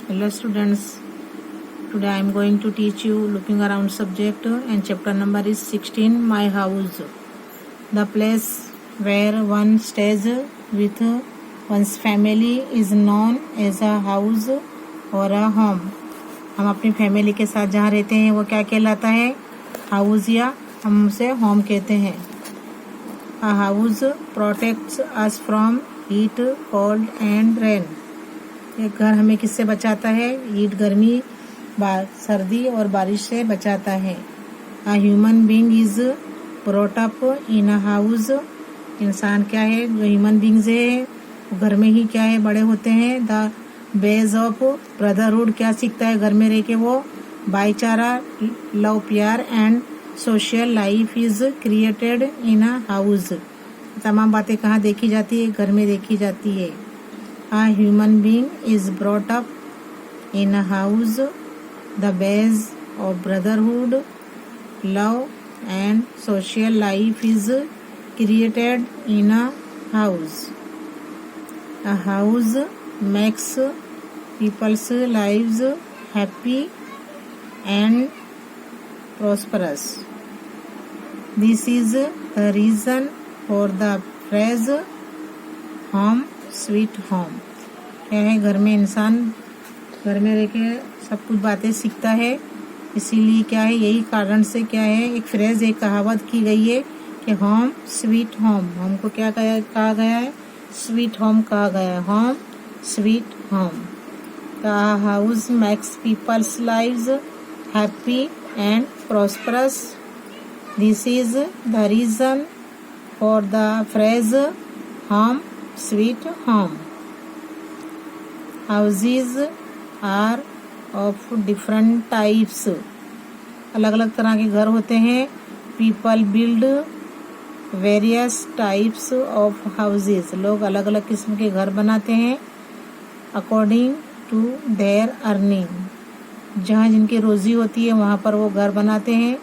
Hello students, today I am going to teach you looking around subject and chapter number is 16, my house. The place where one stays with one's family is known as a house or a home. हम अपनी family के साथ जहाँ रहते हैं वो क्या कहलाता है? हाउस या हम उसे होम कहते हैं. A house protects us from heat, cold and rain. एक घर हमें किससे बचाता है? हीट गर्मी, सर्दी और बारिश से बचाता है. A human being is brought up in a house. इंसान क्या है? जो ह्यूमन बींग्स है घर में ही क्या है बड़े होते हैं. द बेस ऑफ ब्रदरहुड क्या सीखता है घर में रह के? वो भाईचारा, लव, प्यार and social life is created in a house. तमाम बातें कहाँ देखी जाती है? घर में देखी जाती है. A human being is brought up in a house. The base of brotherhood, love and social life is created in a house. A house makes people's lives happy and prosperous. This is the reason for the phrase home sweet home. क्या है? घर में इंसान घर में रह के सब कुछ बातें सीखता है. इसीलिए क्या है? यही कारण से क्या है एक फ्रेज, एक कहावत की गई है कि होम स्वीट होम. होम को क्या कहा गया है? स्वीट होम कहा गया है. Home sweet home. The house makes people's lives happy and prosperous. This is the reason for the phrase home sweet home. Houses are of different types. अलग अलग तरह के घर होते हैं. People build various types of houses. लोग अलग अलग किस्म के घर बनाते हैं according to their earning. जहाँ जिनकी रोजी होती है वहाँ पर वो घर बनाते हैं.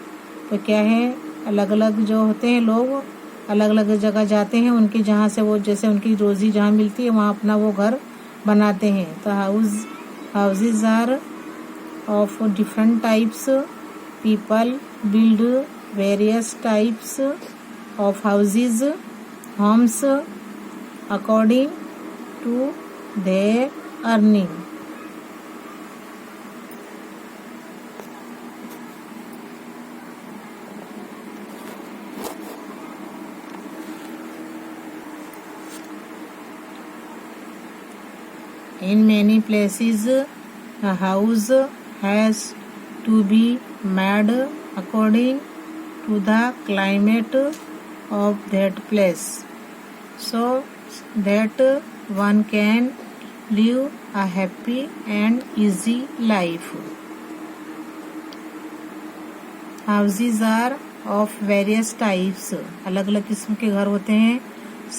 तो क्या है? अलग अलग जो होते हैं लोग अलग अलग जगह जाते हैं, उनकी जहाँ से वो जैसे उनकी रोजी जहाँ मिलती है वहाँ अपना वो घर बनाते हैं. तो houses are of different types. People build various types of houses, homes according to their earning. In many places, a house has to be made according to the climate of that place, so that one can live a happy and easy life. Houses are of various types. अलग अलग किस्म के घर होते हैं.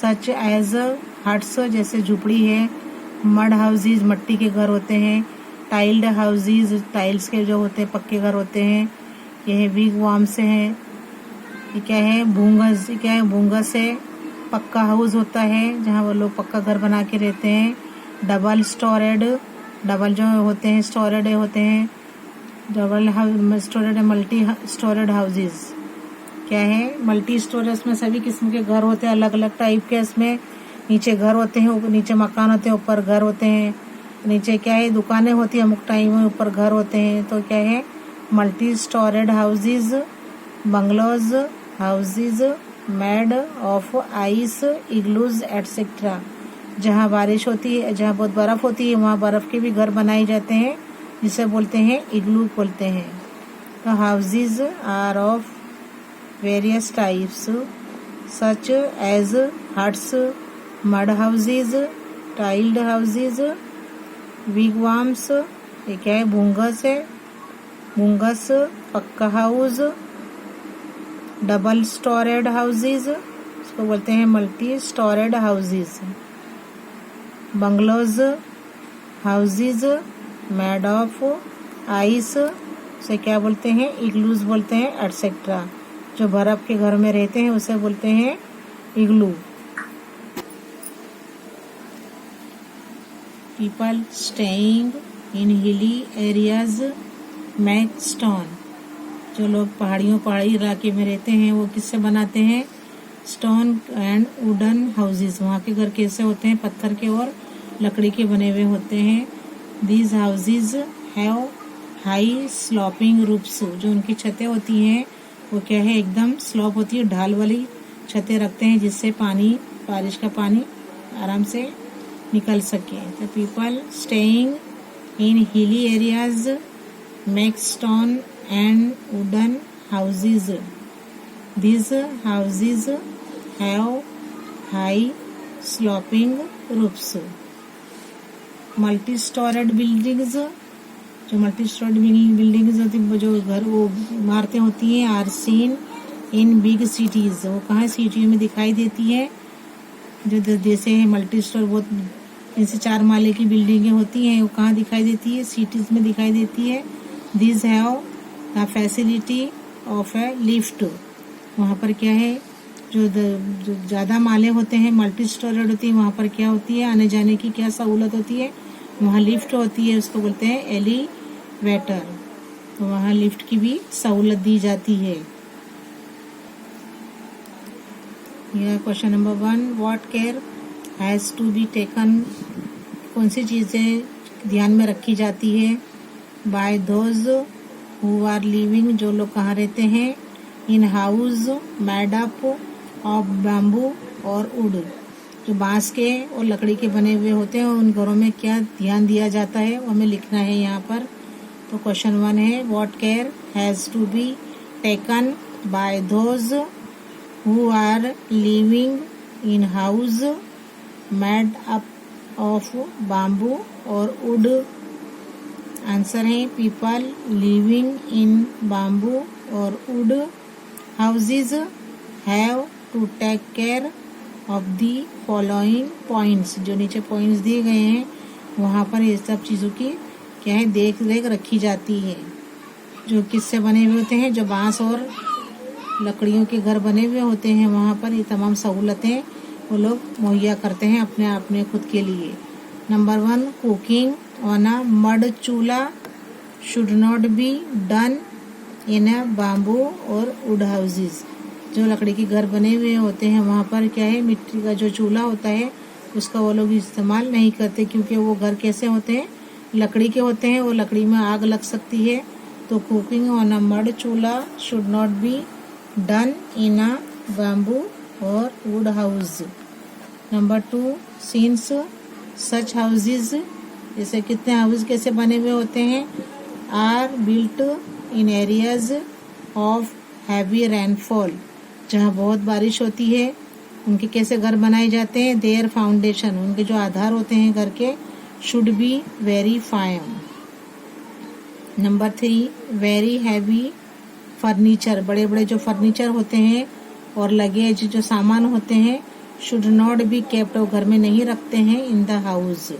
Such as huts, जैसे झुपड़ी है. Mud houses, मट्टी के घर होते हैं. टाइल्ड हाउसेज, टाइल्स के जो होते हैं पक्के घर होते हैं. यह है विगवाम से है. ये क्या है? भूंगस. क्या है? भूंगस है. पक्का हाउस होता है जहाँ वो लोग पक्का घर बना के रहते हैं. डबल स्टोरेड, डबल जो होते हैं स्टोरेड होते हैं. Double storeyed, multi storeyed houses. क्या है? मल्टी स्टोरेज में सभी किस्म के घर होते हैं अलग अलग टाइप के. इसमें नीचे घर होते हैं, ऊपर नीचे मकान होते हैं, ऊपर घर होते हैं. नीचे क्या है? दुकानें होती है अमुक टाइम में, ऊपर घर होते हैं. तो क्या है? Multi storeyed houses. Bungalows houses made of ice, igloos etcetera. जहाँ बारिश होती है, जहाँ बहुत बर्फ होती है वहाँ बर्फ के भी घर बनाए जाते हैं जिसे बोलते हैं इग्लू बोलते हैं. तो houses are of various types such as huts, mud houses, tiled houses, wigwams. ये क्या है? भूंगस है. भूंगस, पक्का हाउस. डबल स्टोरेड हाउसेज, इसको बोलते हैं multi storeyed houses. Bungalows houses made of ice, से क्या बोलते हैं? इग्लूज बोलते हैं एटसेट्रा. जो बर्फ के घर में रहते हैं उसे बोलते हैं इग्लू. people staying इन हिली एरियाज मेक स्टोन। जो लोग पहाड़ी इलाके में रहते हैं वो किससे बनाते हैं? Stone and wooden houses. वहाँ के घर कैसे होते हैं? पत्थर के और लकड़ी के बने हुए होते हैं। These houses have high sloping roofs. जो उनकी छतें होती हैं वो क्या है? एकदम स्लोप होती है, ढाल वाली छतें रखते हैं जिससे पानी, बारिश का पानी आराम से निकल सके। तो people staying in hilly areas make stone and wooden houses. These houses have high sloping roofs. Multi-storied buildings, जो मल्टी-स्टोरेड बिल्डिंग्स होती हैं, जो घर, वो इमारतें होती हैं, are seen in big cities. वो कहाँ सिटियों में दिखाई देती है? जो जैसे है मल्टी स्टोर, बहुत जैसे 4 माले की बिल्डिंगें होती हैं, वो कहाँ दिखाई देती है? सिटीज में दिखाई देती है। This have the facility of A lift. वहाँ पर क्या है? जो ज़्यादा माले होते हैं, मल्टी स्टोरेड होती है, वहाँ पर क्या होती है? आने जाने की क्या सहूलत होती है? वहाँ लिफ्ट होती है, उसको बोलते हैं एलिवेटर। तो वहाँ लिफ्ट की भी सहूलत दी जाती है। यह question number 1, what care has to be taken. कौन सी चीज़ें ध्यान में रखी जाती है? By those who are living. जो लोग कहाँ रहते हैं? In house made up of bamboo और वुड। जो बांस के और लकड़ी के बने हुए होते हैं, उन घरों में क्या ध्यान दिया जाता है वो हमें लिखना है यहाँ पर। तो क्वेश्चन 1 है, what care has to be taken by those who are living in house made up of bamboo और वुड। आंसर है पीपल लिविंग इन बैम्बू और wood houses have to take care of the following points। जो नीचे points दिए गए हैं वहाँ पर ये सब चीज़ों की क्या है? देख रेख रखी जाती है। जो किससे बने हुए होते हैं? जो बांस और लकड़ियों के घर बने हुए होते हैं, वहाँ पर ये तमाम सहूलतें वो लोग मुहैया करते हैं अपने खुद के लिए। Number 1, cooking on a mud chulha should not be done in bamboo और वुड हाउसेस। जो लकड़ी के घर बने हुए होते हैं वहाँ पर क्या है? मिट्टी का जो चूल्हा होता है उसका वो लोग इस्तेमाल नहीं करते, क्योंकि वो घर कैसे होते हैं? लकड़ी के होते हैं, वो लकड़ी में आग लग सकती है। तो cooking on a mud chulha should not be done in a bamboo और wood house. Number 2, since such houses. जैसे कितने हाउस कैसे बने हुए होते हैं? Are built in areas of heavy rainfall. जहाँ बहुत बारिश होती है उनके कैसे घर बनाए जाते हैं? देयर फाउंडेशन, उनके जो आधार होते हैं घर के, should be very fine. Number 3, very heavy furniture. बड़े बड़े जो फर्नीचर होते हैं और लगेज जो सामान होते हैं, शुड नॉट बी केप्ट, वो घर में नहीं रखते हैं इन द हाउस,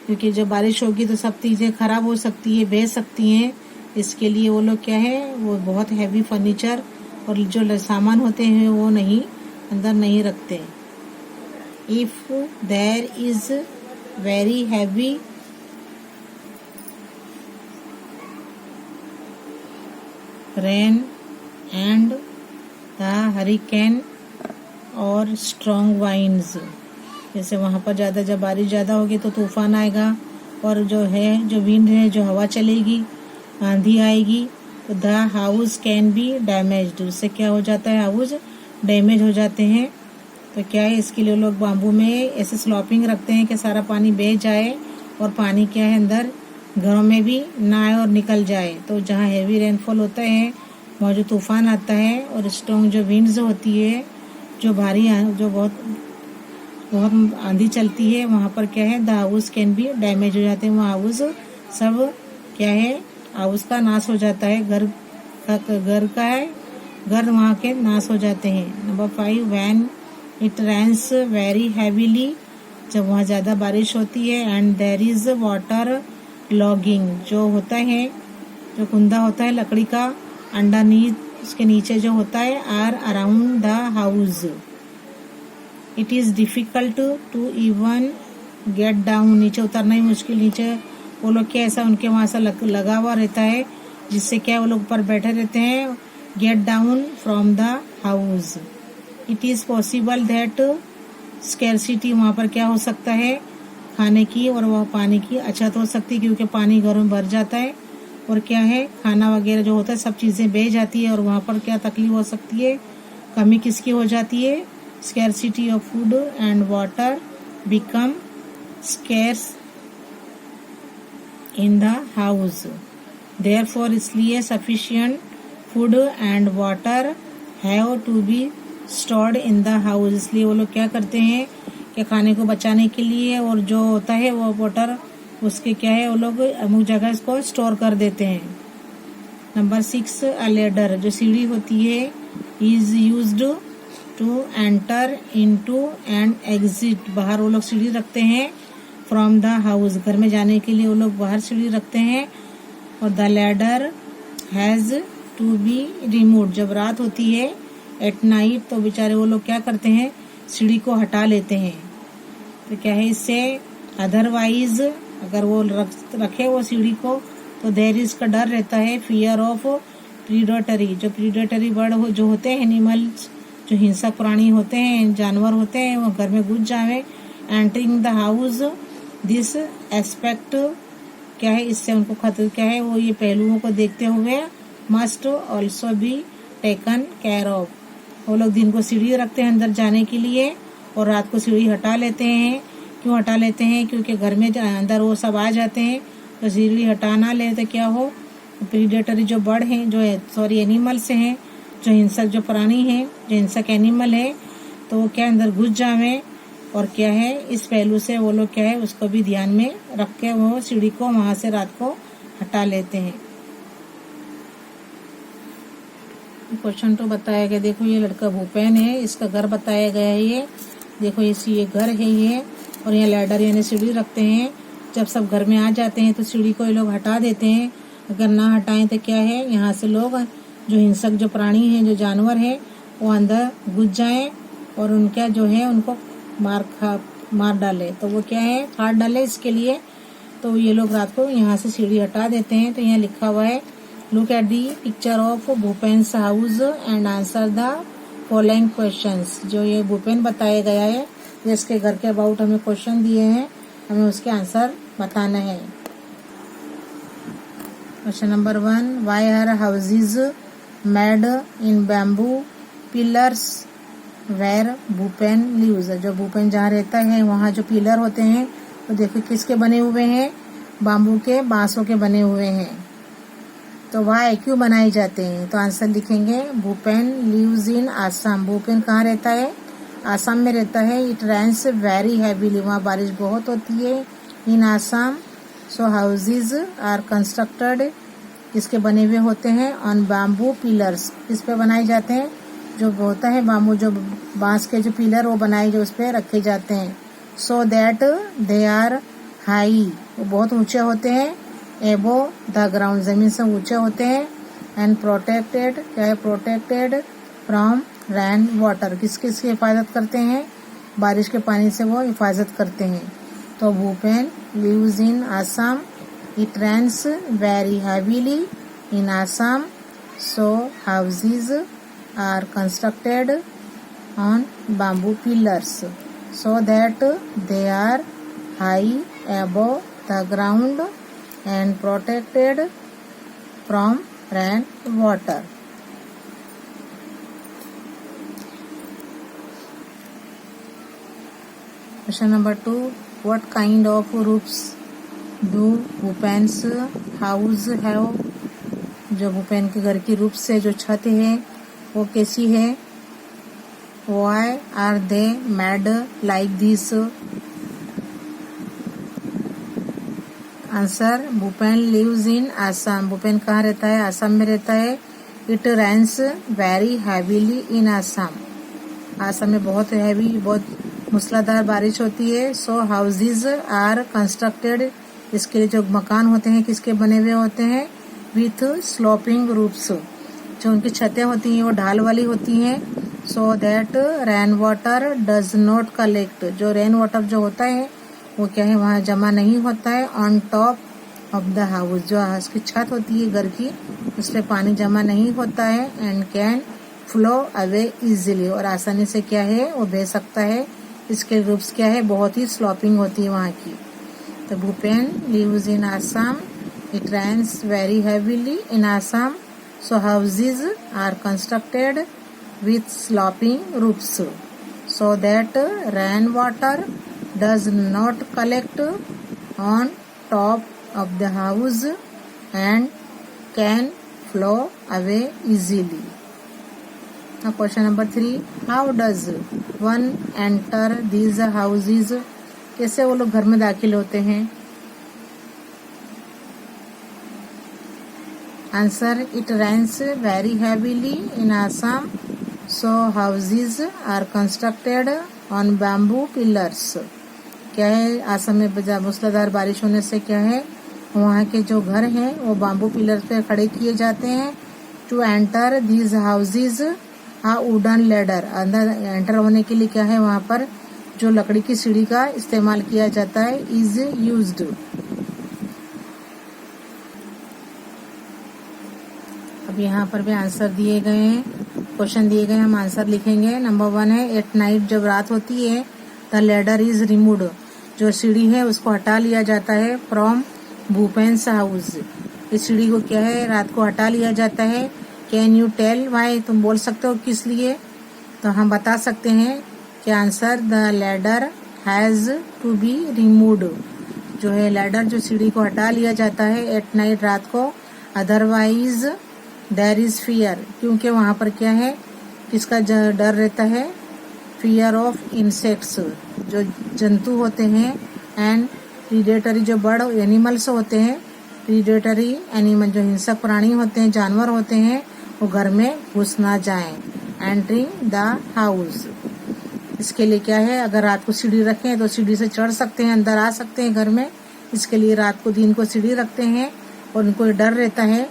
क्योंकि जब बारिश होगी तो सब चीज़ें खराब हो सकती है, बह सकती हैं। इसके लिए वो लोग क्या है? वो बहुत हैवी फर्नीचर और जो सामान होते हैं वो नहीं अंदर नहीं रखते। If there is very heavy rain and the hurricane और स्ट्रॉन्ग वाइंड्स। जैसे वहाँ पर ज़्यादा, जब बारिश ज़्यादा होगी तो तूफान आएगा और जो विंड है, जो हवा चलेगी, आंधी आएगी, तो the house can be damaged. उससे क्या हो जाता है? हाउस डैमेज हो जाते हैं। तो क्या है? इसके लिए लोग बाम्बू में ऐसे स्लॉपिंग रखते हैं कि सारा पानी बह जाए और पानी क्या है? अंदर घरों में भी ना आए और निकल जाए। तो जहाँ हैवी रेनफॉल होता है वहाँ जो तूफान आता है और स्ट्रॉन्ग जो विंड्स होती है, जो भारी, जो बहुत आंधी चलती है, वहाँ पर क्या है? The house can be damage हो जाते हैं। वहाँ हाउस सब क्या है? हाउस का नाश हो जाता है, घर वहाँ के नाश हो जाते हैं। Number 5, when it rains very heavily. जब वहाँ ज़्यादा बारिश होती है। And there is water logging, जो होता है, जो कुंदा होता है लकड़ी का, अंडरनीथ, उसके नीचे जो होता है, are around the house. It is difficult to even get down, नीचे उतरना ही मुश्किल, नीचे वो लोग क्या ऐसा उनके वहाँ से लगा हुआ रहता है, जिससे क्या वो लोग ऊपर बैठे रहते हैं, get down from the house. It is possible that scarcity, वहाँ पर क्या हो सकता है, खाने की और वह पानी की अछत हो सकती है, क्योंकि पानी घरों में भर जाता है और क्या है, खाना वगैरह जो होता है सब चीज़ें बह जाती है और वहाँ पर क्या तकलीफ हो सकती है, कमी किसकी हो जाती है, scarcity of food and water become scarce in the house. Therefore, इसलिए sufficient food and water have to be stored in the house, इसलिए वो लोग क्या करते हैं कि खाने को बचाने के लिए और जो होता है वो वाटर उसके क्या है, वो लोग अमुक जगह इसको स्टोर कर देते हैं। नंबर 6, अ लेडर, जो सीढ़ी होती है, is used to enter into and exit, बाहर वो लोग सीढ़ी रखते हैं, फ्रॉम द हाउस, घर में जाने के लिए वो लोग बाहर सीढ़ी रखते हैं। और the ladder has to be remove, जब रात होती है एट नाइट, तो बेचारे वो लोग क्या करते हैं, सीढ़ी को हटा लेते हैं। तो क्या है इससे, अदरवाइज अगर वो रखे वो सीढ़ी को तो देयर इज का डर रहता है, फियर ऑफ प्रीडेटरी, जो प्रीडेटरी बर्ड हो जो होते हैं, एनिमल्स जो हिंसक प्राणी होते हैं, जानवर होते हैं, वो घर में घुस जावे, entering the house, this aspect क्या है, इससे उनको खतरा क्या है, वो ये पहलुओं को देखते हुए must also be taken care of, वो लोग दिन को सीढ़ी रखते हैं अंदर जाने के लिए और रात को सीढ़ी हटा लेते हैं। क्यों हटा लेते हैं, क्योंकि घर में अंदर वो सब आ जाते हैं, तो सीढ़ी हटा ना ले तो क्या हो, प्रीडेटरी जो बर्ड हैं, जो एनिमल्स हैं, जो हिंसक जो प्राणी हैं, जो हिंसक एनिमल है, तो वो क्या अंदर घुस जावे और क्या है, इस पहलू से वो लोग क्या है उसको भी ध्यान में रख के वो सीढ़ी को वहां से रात को हटा लेते हैं। क्वेश्चन तो बताया गया, देखो ये लड़का भूपेन है, इसका घर बताया गया है, ये देखो ये घर है ये, और यहाँ लैडर यानी सीढ़ी रखते हैं, जब सब घर में आ जाते हैं तो सीढ़ी को ये लोग हटा देते हैं, अगर ना हटाएं तो क्या है, यहाँ से लोग जो हिंसक जो प्राणी हैं, जो जानवर है, वो अंदर घुस जाएं और उनका जो है उनको मार डाले, तो वो क्या है, काट डाले, इसके लिए तो ये लोग रात को यहाँ से सीढ़ी हटा देते हैं। तो यहाँ लिखा हुआ है, look at the picture of Bhupen's house and answer the following questions, जो ये भूपेन बताया गया है, जिसके घर के अबाउट हमें क्वेश्चन दिए हैं, हमें उसके आंसर बताना है। Question number 1, why are houses made in bamboo pillars where Bhupen lives, जो भूपेन जहाँ रहता है वहाँ जो पिलर होते हैं, तो देखो किसके बने हुए हैं, बाम्बू के, बांसों के बने हुए हैं। तो वह क्यों बनाए जाते हैं, तो आंसर लिखेंगे, भूपेन लिव्स इन आसाम, भूपेन कहाँ रहता है, आसाम में रहता है। इट रेन्स वेरी हैवीली, वहाँ बारिश बहुत होती है, इन Assam. So houses are constructed, किसके बने हुए होते हैं, ऑन बैम्बू पिलर्स, किस पे बनाए जाते हैं, जो होता है बाम्बू, जो बांस के जो पिलर वो बनाए, जो उस पे रखे जाते हैं। So that they are high, वो बहुत ऊंचे होते हैं, एबो द ग्राउंड, जमीन से ऊंचे होते हैं, एंड प्रोटेक्टेड, क्या है, प्रोटेक्टेड फ्रॉम रेन वाटर, किस किस की हिफाजत करते हैं, बारिश के पानी से वो हिफाजत करते हैं। तो Bhupen lives in Assam, it rains very heavily in Assam, so houses are constructed on bamboo pillars so that they are high above the ground and protected from rain water. Question number 2, what kind of roofs do Bhupen's house have? जो भूपेन के घर की roof से जो छत है वो कैसी है, why are they made like this? Answer, Bhupen lives in Assam, Bhupen कहाँ रहता है, आसाम में रहता है। It rains very heavily in Assam, Assam में बहुत हैवी, बहुत मूसलाधार बारिश होती है। सो हाउसेज आर कंस्ट्रक्टेड, इसके लिए जो मकान होते हैं किसके बने हुए होते हैं, विथ स्लोपिंग रूफ्स, जो उनकी छतें होती हैं वो ढाल वाली होती हैं। So that rain water does not collect, जो रेन वाटर जो होता है वो क्या है वहाँ जमा नहीं होता है, on top of the house, जो हाउस की छत होती है घर की, उस पर पानी जमा नहीं होता है। And can flow away easily, और आसानी से क्या है वो बह सकता है। इसके रूप्स क्या है, बहुत ही स्लॉपिंग होती है वहाँ की। तो Bhupen lives in Assam, it rains very heavily in Assam, so houses are constructed with sloping roofs so that rain water does not collect on top of the house and can flow away easily. Now question number 3, how does one enter these houses? कैसे वो लोग घर में दाखिल होते हैं? Answer, it rains very heavily in Assam, so houses are constructed on bamboo pillars. क्या है, आसम में मूसलाधार बारिश होने से क्या है, वहाँ के जो घर हैं वो बाम्बू पिलर पे खड़े किए जाते हैं। To enter these houses a wooden ladder, अंदर एंटर होने के लिए क्या है, वहाँ पर जो लकड़ी की सीढ़ी का इस्तेमाल किया जाता है, इज यूज्ड। अब यहाँ पर भी आंसर दिए गए हैं, क्वेश्चन दिए गए, हम आंसर लिखेंगे। नंबर 1 है, एट नाइट, जब रात होती है, द लेडर इज रिमूव्ड, जो सीढ़ी है उसको हटा लिया जाता है, फ्रॉम भूपेन्स हाउस, इस सीढ़ी को क्या है रात को हटा लिया जाता है। कैन यू टेल वाई, तुम बोल सकते हो किस लिए? तो हम बता सकते हैं कि answer, the ladder has to be removed, जो है लेडर, जो सीढ़ी को हटा लिया जाता है एट नाइट, रात को। अदरवाइज देयर इज फियर, क्योंकि वहाँ पर क्या है, किसका डर रहता है, फियर ऑफ इंसेक्ट्स, जो जंतु होते हैं, एंड प्रीडेटरी, जो बर्ड एनिमल्स होते हैं, प्रीडेटरी एनिमल, जो हिंसक प्राणी होते हैं, जानवर होते हैं, वो घर में घुस ना जाएं। एंट्रिंग द हाउस, इसके लिए क्या है, अगर रात को सीढ़ी रखें तो सीढ़ी से चढ़ सकते हैं, अंदर आ सकते हैं घर में, इसके लिए रात को दिन को सीढ़ी रखते हैं। और उनको डर रहता है,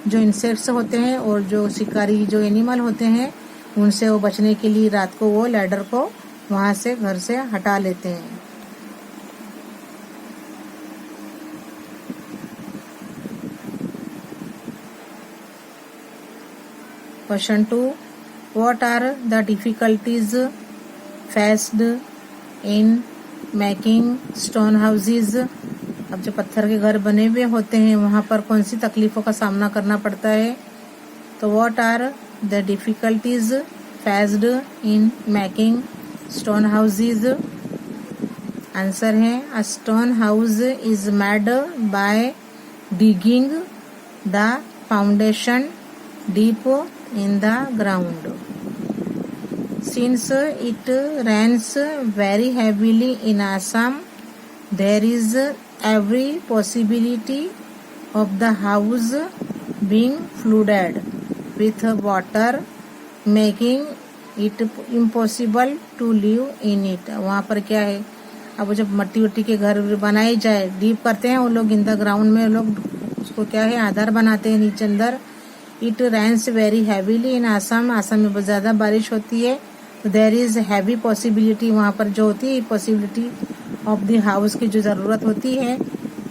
जो इंसेक्ट्स होते हैं और जो शिकारी जो एनिमल होते हैं, उनसे वो बचने के लिए रात को वो लैडर को वहां से घर से हटा लेते हैं। Question 2, what are the difficulties faced in making stone houses? अब जो पत्थर के घर बने हुए होते हैं वहाँ पर कौन सी तकलीफों का सामना करना पड़ता है? तो what are the difficulties faced in making stone houses? Answer है, a stone house is made by digging the foundation deep in the ground. Since it rains very heavily in Assam, there is every possibility of the house being flooded with water, making it impossible to live in it. वहाँ पर क्या है, अब जब मट्टी वट्टी के घर बनाए जाए, डीप करते हैं वो लोग, इन द ग्राउंड में लोग उसको क्या है आधार बनाते हैं नीचे अंदर। It rains very heavily in Assam, Assam में बहुत ज़्यादा बारिश होती है। देयर इज हैवी पॉसिबिलिटी, वहाँ पर जो होती है पॉसिबिलिटी ऑफ द हाउस की जो ज़रूरत होती है,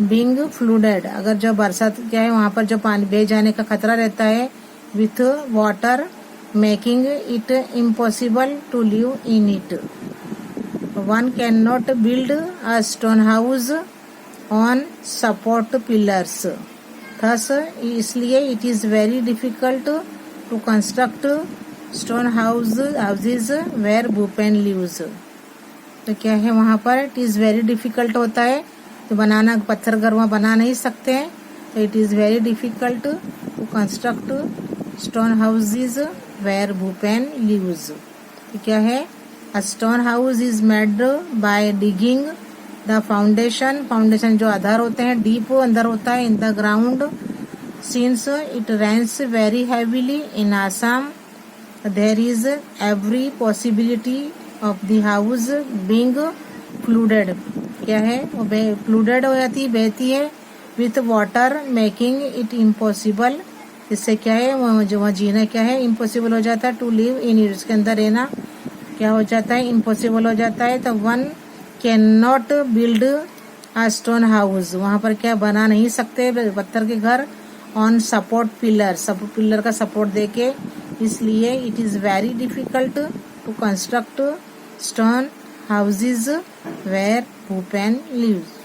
बीइंग फ्लूडेड, अगर जो बरसात क्या है वहाँ पर जो पानी बह जाने का खतरा रहता है, with water, making it impossible to live in it. One can not build a stone house on support pillars, thus इसलिए it is very difficult to construct stone houses where Bhupen lives. तो क्या है वहाँ पर, इट इज़ वेरी डिफिकल्ट होता है, तो बनाना, पत्थर घर वहाँ बना नहीं सकते हैं, तो it is very difficult to construct stone houses where Bhupen lives. तो क्या है, a stone house is made by digging the foundation, foundation जो आधार होते हैं डीप अंदर होता है, in the ground. Since it rains very heavily in Assam, there is every possibility of the house being flooded, क्या है वो flooded हो जाती है, बहती है, with water making it impossible, इससे क्या है वहाँ जीना क्या है impossible हो जाता है, to live in it, उसके अंदर रहना क्या हो जाता है impossible हो जाता है। तो one cannot build a stone house, वहाँ पर क्या बना नहीं सकते पत्थर के घर, on support pillar, सब पिलर का सपोर्ट देके, इसलिए it is very difficult to construct stone houses where Bhupen lives.